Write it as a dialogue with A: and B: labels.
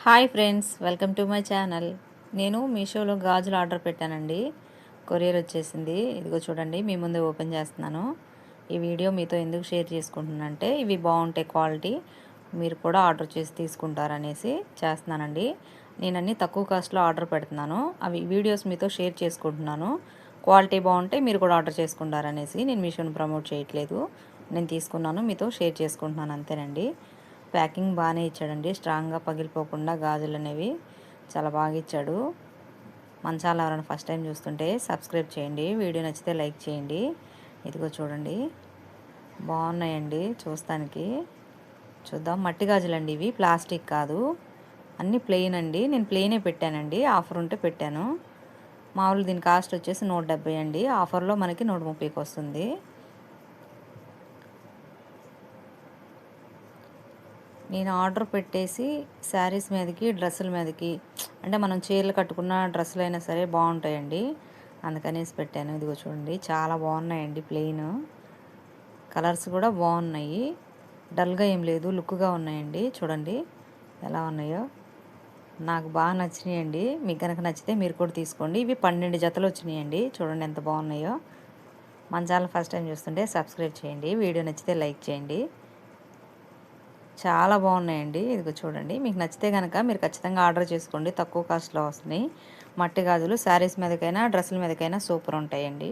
A: Hi friends, welcome to my channel. నేను మీషోలో గాజులు ఆర్డర్ పెట్టానండి. కొరియర్ వచ్చేసింది. ఇదిగో చూడండి, మీ ముందే ఓపెన్ చేస్తున్నాను. ఈ వీడియో మీతో ఎందుకు షేర్ చేసుకుంటున్నానంటే ఇవి బాగుంటాయి క్వాలిటీ, మీరు కూడా ఆర్డర్ చేసి తీసుకుంటారనేసి చేస్తున్నానండి. నేను అన్నీ తక్కువ కాస్ట్లో ఆర్డర్ పెడుతున్నాను. అవి వీడియోస్ మీతో షేర్ చేసుకుంటున్నాను. క్వాలిటీ బాగుంటే మీరు కూడా ఆర్డర్ చేసుకుంటారనేసి నేను మీషోని ప్రమోట్ చేయట్లేదు. నేను తీసుకున్నాను, మీతో షేర్ చేసుకుంటున్నాను అంతేనండి. ప్యాకింగ్ బాగానే ఇచ్చాడండి, స్ట్రాంగ్గా పగిలిపోకుండా గాజులు అనేవి చాలా బాగా ఇచ్చాడు. మన ఛానల్ ఎవరైనా ఫస్ట్ టైం చూస్తుంటే సబ్స్క్రైబ్ చేయండి, వీడియో నచ్చితే లైక్ చేయండి. ఇదిగో చూడండి, బాగున్నాయండి చూస్తానికి. చూద్దాం. మట్టి గాజులండి ఇవి, ప్లాస్టిక్ కాదు, అన్నీ ప్లెయిన్ అండి. నేను ప్లెయినే పెట్టానండి, ఆఫర్ ఉంటే పెట్టాను. మామూలు దీని కాస్ట్ వచ్చేసి 170 అండి, ఆఫర్లో మనకి 130కి వస్తుంది. నేను ఆర్డర్ పెట్టేసి శారీస్ మీదకి, డ్రెస్సుల మీదకి, అంటే మనం చీరలు కట్టుకున్న డ్రెస్సులు అయినా సరే బాగుంటాయండి, అందుకనేసి పెట్టాను. ఇదిగో చూడండి, చాలా బాగున్నాయండి. ప్లెయిన్ కలర్స్ కూడా బాగున్నాయి, డల్గా ఏం లేదు, లుక్గా ఉన్నాయండి. చూడండి ఎలా ఉన్నాయో, నాకు బాగా నచ్చినాయండి. మీకు కనుక నచ్చితే మీరు కూడా తీసుకోండి. ఇవి 12 జతలు వచ్చినాయండి. చూడండి ఎంత బాగున్నాయో. మన ఛానల్ ఫస్ట్ టైం చూస్తుంటే సబ్స్క్రైబ్ చేయండి, వీడియో నచ్చితే లైక్ చేయండి. చాలా బాగున్నాయండి. ఇదిగో చూడండి, మీకు నచ్చితే కనుక మీరు ఖచ్చితంగా ఆర్డర్ చేసుకోండి, తక్కువ కాస్ట్లో వస్తున్నాయి. మట్టి గాజులు శారీస్ మీదకైనా డ్రెస్సుల మీదకైనా సూపర్ ఉంటాయండి.